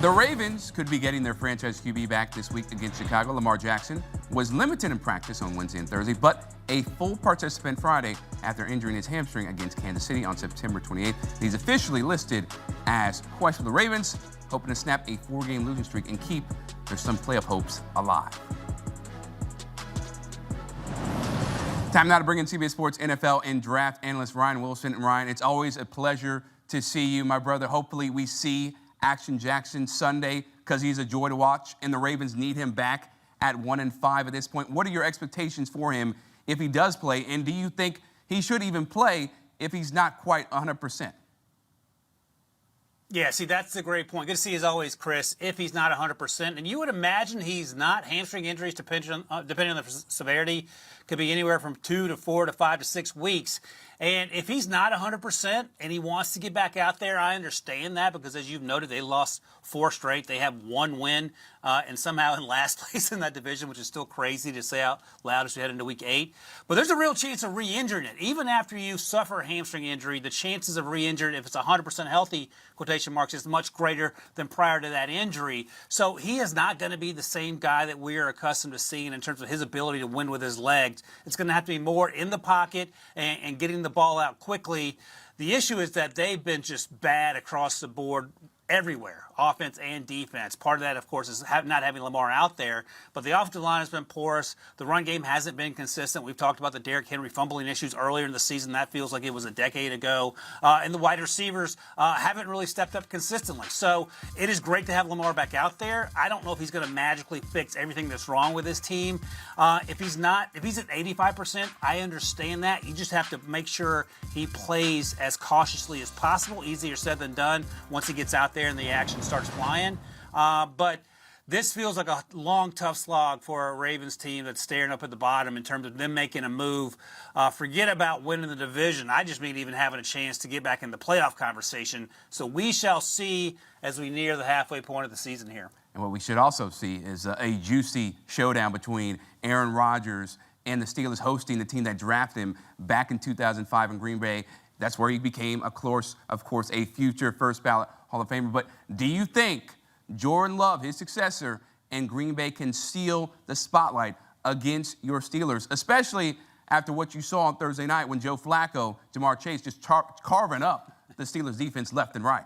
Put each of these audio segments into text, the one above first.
The Ravens could be getting their franchise QB back this week against Chicago. Lamar Jackson was limited in practice on Wednesday and Thursday, but a full participant Friday after injuring his hamstring against Kansas City on September 28th. He's officially listed as questionable. The Ravens hoping to snap a 4-game losing streak and keep their some playoff hopes alive. Time now to bring in CBS Sports NFL and draft analyst Ryan Wilson. And Ryan, it's always a pleasure to see you, my brother. Hopefully we see Action Jackson Sunday because he's a joy to watch, and the Ravens need him back at 1-5 at this point. What are your expectations for him if he does play, and do you think he should even play if he's not quite 100%? Yeah, see, that's a great point. Good to see, as always, Chris, if he's not 100%. And you would imagine he's not. Hamstring injuries, depending on the severity, could be anywhere from 2 to 4 to 5 to 6 weeks. And if he's not 100% and he wants to get back out there, I understand that because, as you've noted, they lost 4 straight. They have 1 win and somehow in last place in that division, which is still crazy to say out loud as we head into Week 8. But there's a real chance of re-injuring it. Even after you suffer a hamstring injury, the chances of re-injured, if it's 100% healthy, quotation marks, is much greater than prior to that injury. So he is not going to be the same guy that we are accustomed to seeing in terms of his ability to win with his legs. It's going to have to be more in the pocket and getting the ball out quickly. The issue is that they've been just bad across the board everywhere, offense and defense. Part of that, of course, is not having Lamar out there, but the offensive line has been porous. The run game hasn't been consistent. We've talked about the Derrick Henry fumbling issues earlier in the season. That feels like it was a decade ago. And the wide receivers haven't really stepped up consistently. So it is great to have Lamar back out there. I don't know if he's going to magically fix everything that's wrong with his team. If he's at 85%, I understand that. You just have to make sure he plays as cautiously as possible. Easier said than done once he gets out there and the action starts flying. But this feels like a long, tough slog for a Ravens team that's staring up at the bottom in terms of them making a move. Forget about winning the division. I just mean even having a chance to get back in the playoff conversation. So we shall see as we near the halfway point of the season here. And what we should also see is a juicy showdown between Aaron Rodgers and the Steelers hosting the team that drafted him back in 2005 in Green Bay. That's where he became, of course, a future first ballot Hall of Famer. But do you think Jordan Love, his successor, and Green Bay can steal the spotlight against your Steelers, especially after what you saw on Thursday night when Joe Flacco, Jamar Chase, just carving up the Steelers defense left and right?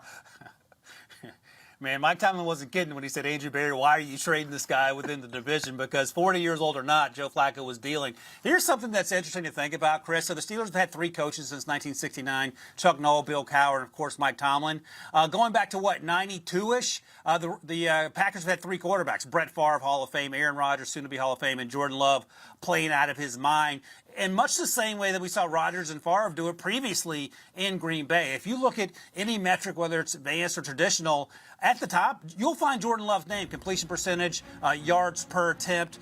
Man, Mike Tomlin wasn't kidding when he said, Andrew Barry, why are you trading this guy within the division? Because 40 years old or not, Joe Flacco was dealing. Here's something that's interesting to think about, Chris. So the Steelers have had 3 coaches since 1969, Chuck Noll, Bill Cowher, and, of course, Mike Tomlin. Going back to, 92-ish, the Packers have had 3 quarterbacks, Brett Favre, Hall of Fame, Aaron Rodgers, soon to be Hall of Fame, and Jordan Love playing out of his mind. In much the same way that we saw Rodgers and Favre do it previously in Green Bay. If you look at any metric, whether it's advanced or traditional, at the top, you'll find Jordan Love's name, completion percentage, yards per attempt,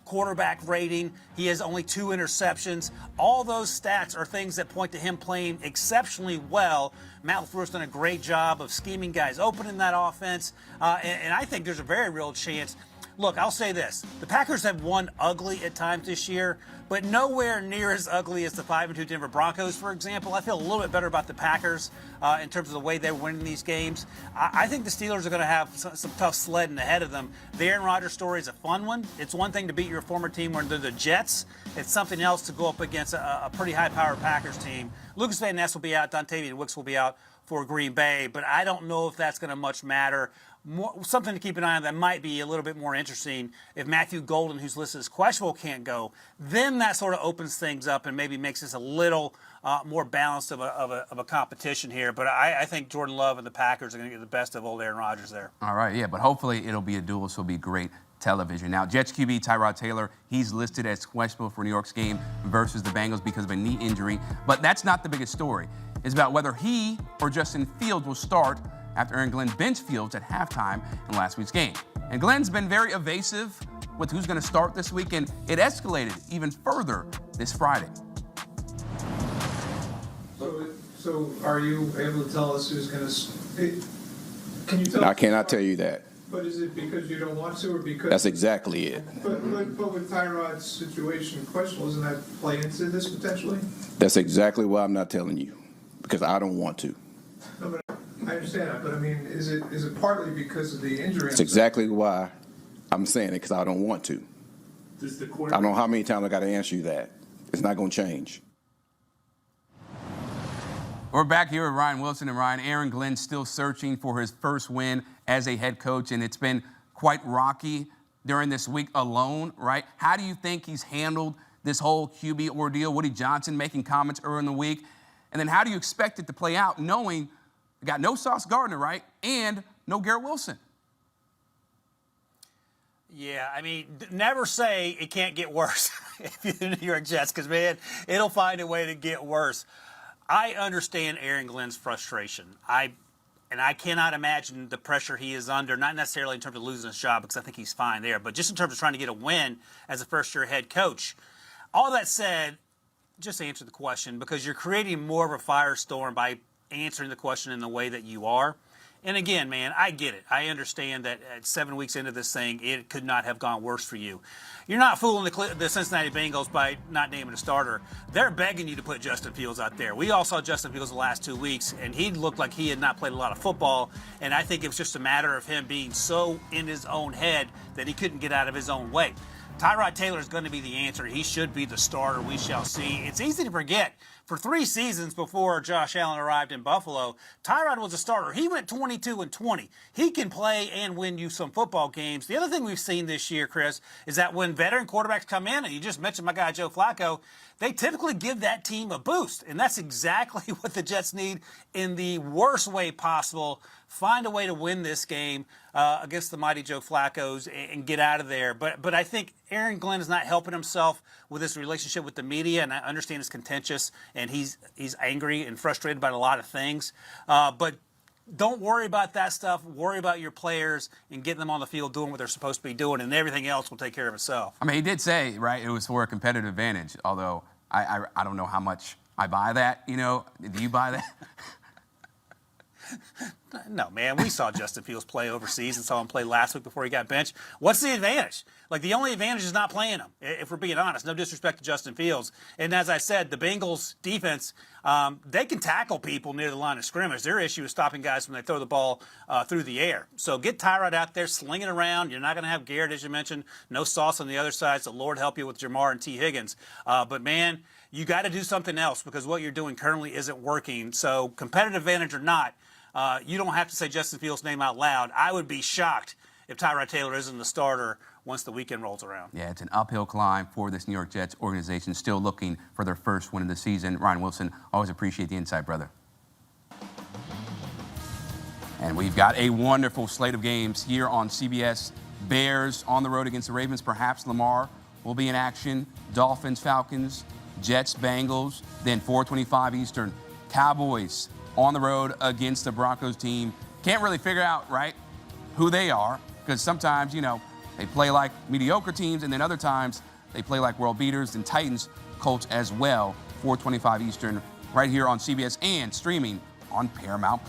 quarterback rating. He has only 2 interceptions. All those stats are things that point to him playing exceptionally well. Matt LaFleur's done a great job of scheming guys open in that offense, and I think there's a very real chance. Look, I'll say this. The Packers have won ugly at times this year, but nowhere near as ugly as the 5-2 Denver Broncos, for example. I feel a little bit better about the Packers in terms of the way they're winning these games. I think the Steelers are going to have some tough sledding ahead of them. The Aaron Rodgers story is a fun one. It's one thing to beat your former team when they're the Jets. It's something else to go up against a pretty high-powered Packers team. Lucas Van Ness will be out. Dontavian Wicks will be out for Green Bay, but I don't know if that's going to much matter. Something to keep an eye on that might be a little bit more interesting. If Matthew Golden, who's listed as questionable, can't go, then that sort of opens things up and maybe makes this a little more balanced of a competition here. But I think Jordan Love and the Packers are going to get the best of old Aaron Rodgers there. All right, yeah, but hopefully it'll be a duel, so it'll be great television. Now, Jets QB Tyrod Taylor, he's listed as questionable for New York's game versus the Bengals because of a knee injury. But that's not the biggest story. It's about whether he or Justin Fields will start after Aaron Glenn benched Fields at halftime in last week's game. And Glenn's been very evasive with who's going to start this week, and it escalated even further this Friday. So are you able to tell us who's going to? Can you tell? I cannot tell you that. But is it because you don't want to, or because? That's exactly it. But with Tyrod's situation questionable, doesn't that play into this potentially? That's exactly why I'm not telling you, because I don't want to. No, but I understand that, but I mean, is it partly because of the injury? It's exactly why I'm saying it, because I don't want to. Does the I quarterback don't know how many times I got to answer you that. It's not going to change. We're back here with Ryan Wilson and Ryan. Aaron Glenn still searching for his first win as a head coach, and it's been quite rocky during this week alone, right? How do you think he's handled this whole QB ordeal? Woody Johnson making comments earlier in the week. And then how do you expect it to play out knowing you got no Sauce Gardner, right, and no Garrett Wilson? Yeah, I mean, never say it can't get worse if you're the New York Jets, because, man, it'll find a way to get worse. I understand Aaron Glenn's frustration. I cannot imagine the pressure he is under, not necessarily in terms of losing his job, because I think he's fine there, but just in terms of trying to get a win as a first-year head coach. All that said, just answer the question, because you're creating more of a firestorm by answering the question in the way that you are. And again, man, I get it. I understand that at 7 weeks into this thing, it could not have gone worse for you. You're not fooling the Cincinnati Bengals by not naming a starter. They're begging you to put Justin Fields out there. We all saw Justin Fields the last 2 weeks, and he looked like he had not played a lot of football. And I think it was just a matter of him being so in his own head that he couldn't get out of his own way. Tyrod Taylor is going to be the answer. He should be the starter. We shall see. It's easy to forget. For 3 seasons before Josh Allen arrived in Buffalo, Tyrod was a starter. He went 22-20. He can play and win you some football games. The other thing we've seen this year, Chris, is that when veteran quarterbacks come in, and you just mentioned my guy Joe Flacco, they typically give that team a boost. And that's exactly what the Jets need in the worst way possible. Find a way to win this game against the mighty Joe Flacco's and get out of there. But I think Aaron Glenn is not helping himself with his relationship with the media, and I understand it's contentious, and he's angry and frustrated about a lot of things. But don't worry about that stuff. Worry about your players and getting them on the field doing what they're supposed to be doing, and everything else will take care of itself. I mean, he did say, right, it was for a competitive advantage, although I don't know how much I buy that. You know, do you buy that? No, man. We saw Justin Fields play overseas and saw him play last week before he got benched. What's the advantage? Like, the only advantage is not playing him, if we're being honest. No disrespect to Justin Fields. And as I said, the Bengals defense, they can tackle people near the line of scrimmage. Their issue is stopping guys when they throw the ball through the air. So get Tyrod out there, slinging around. You're not going to have Garrett, as you mentioned. No Sauce on the other side, so Lord help you with Jamar and T. Higgins. But, man, you got to do something else because what you're doing currently isn't working. So competitive advantage or not, you don't have to say Justin Fields' name out loud. I would be shocked if Tyrod Taylor isn't the starter once the weekend rolls around. Yeah, it's an uphill climb for this New York Jets organization, still looking for their first win of the season. Ryan Wilson, always appreciate the insight, brother. And we've got a wonderful slate of games here on CBS. Bears on the road against the Ravens. Perhaps Lamar will be in action. Dolphins, Falcons, Jets, Bengals. Then 4:25 Eastern, Cowboys on the road against the Broncos team. Can't really figure out, right, who they are, because sometimes, you know, they play like mediocre teams, and then other times they play like world beaters, and Titans, Colts as well. 4:25 Eastern, right here on CBS and streaming on Paramount+.